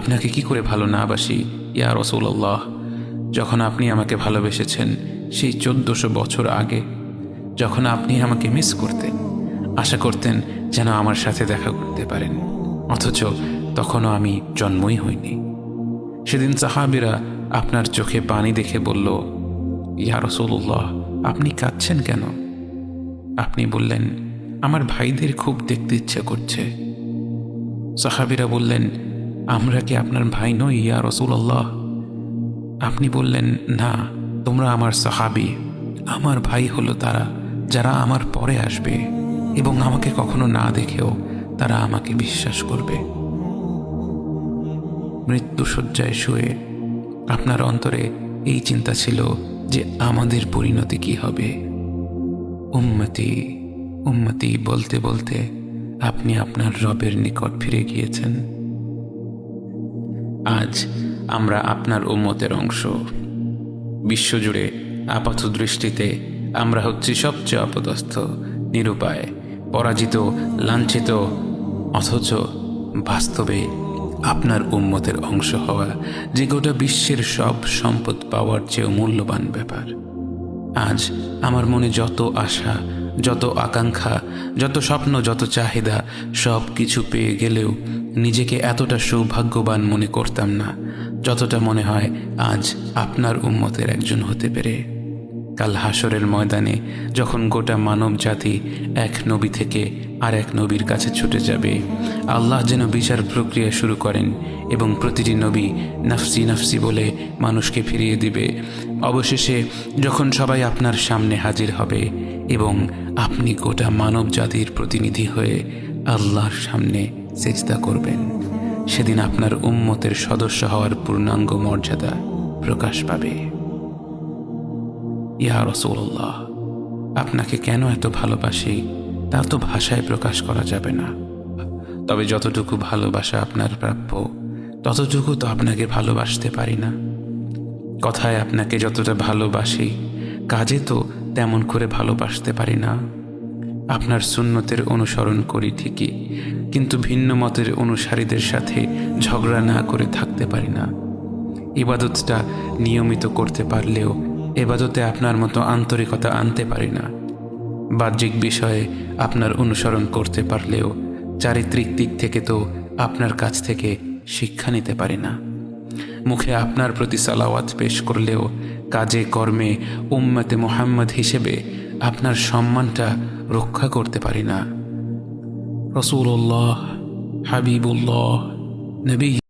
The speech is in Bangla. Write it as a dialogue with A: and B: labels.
A: আপনাকে কি করে ভালো না বাসি ইয়া রাসূলুল্লাহ। যখন আপনি আমাকে ভালোবেসেছেন সেই 1400 বছর আগে, যখন আপনি আমাকে মিস করতেন, আশা করতেন যেন আমার সাথে দেখা করতে পারেন, অথচ তখনও আমি জন্মই হইনি। সেদিন সাহাবীরা আপনার চোখে পানি দেখে বলল, ইয়া রাসূলুল্লাহ, আপনি কাঁদছেন কেন? আপনি বললেন, আমার ভাইদের খুব দেখতে ইচ্ছে করছে। সাহাবীরা বললেন, আমরা কি আপনার ভাই নই ইয়া রাসূলুল্লাহ? আপনি বললেন, না, তোমরা আমার সাহাবী। আমার ভাই হলো তারা যারা আমার পরে আসবে এবং আমাকে কখনো না দেখেও তারা আমাকে বিশ্বাস করবে। মৃত্যুশয্যায় শুয়ে আপনার অন্তরে এই চিন্তা ছিল যে আমাদের পরিণতি কি হবে। উম্মতি উম্মতি বলতে বলতে আপনি আপনার রবের নিকট ফিরে গিয়েছেন। আজ আমরা আপনার উম্মতের অংশ। বিশ্বজুড়ে আপাত দৃষ্টিতে আমরা হচ্ছি সবচেয়ে অপদস্থ, নিরুপায়, পরাজিত, লাঞ্ছিত, অথচ বাস্তবে আপনার উম্মতের অংশ হওয়া যে গোটা বিশ্বের সব সম্পদ পাওয়ার চেয়েও মূল্যবান ব্যাপার। আজ আমার মনে যত আশা, যত আকাঙ্ক্ষা, যত স্বপ্ন, যত চাহিদা, সব কিছু পেয়ে গেলেও নিজেকে এতটা সৌভাগ্যবান মনে করতাম না যতটা মনে হয় আজ আপনার উম্মতের একজন হতে পেরে। কাল হাসরের ময়দানে যখন গোটা মানব জাতি এক নবী থেকে আর এক নবীর কাছে ছুটে যাবে, আল্লাহ যেন বিচার প্রক্রিয়া শুরু করেন এবং প্রতিটি নবী নাফসি নাফসি বলে মানুষকে ফিরিয়ে দিবে। অবশেষে যখন সবাই আপনার সামনে হাজির হবে এবং আপনি গোটা মানব জাতির প্রতিনিধি হয়ে আল্লাহর সামনে সেজদা করবেন, সেদিন আপনার উম্মতের সদস্য হওয়ার পূর্ণাঙ্গ মর্যাদা প্রকাশ পাবে। ইয়া রাসূলুল্লাহ, আপনাকে কেন এত ভালোবাসি তা তো ভাষায় প্রকাশ করা যাবে না। তবে যতটুকু ভালোবাসা আপনার প্রাপ্য ততটুকু তো আপনাকে ভালোবাসতে পারি না। কথায় আপনাকে যতটা ভালোবাসি, কাজে তো তেমন করে ভালোবাসতে পারি না। আপনার সুন্নতের অনুসরণ করি ঠিকই, কিন্তু ভিন্ন মতের অনুসারীদের সাথে ঝগড়া না করে থাকতে পারি না। ইবাদতটা নিয়মিত করতে পারলেও এবাদতে আপনার মতো আন্তরিকতা আনতে পারি না। বাহ্যিক বিষয়ে আপনার অনুসরণ করতে পারলেও চারিত্রিক দিক থেকে তো আপনার কাছ থেকে শিক্ষা নিতে পারি না। মুখে আপনার প্রতি সালাওয়াত পেশ করলেও কাজে কর্মে উম্মতে মুহাম্মদ হিসেবে আপনার সম্মানটা রক্ষা করতে পারি না। রাসূলুল্লাহ, হাবিবুল্লাহ, নবী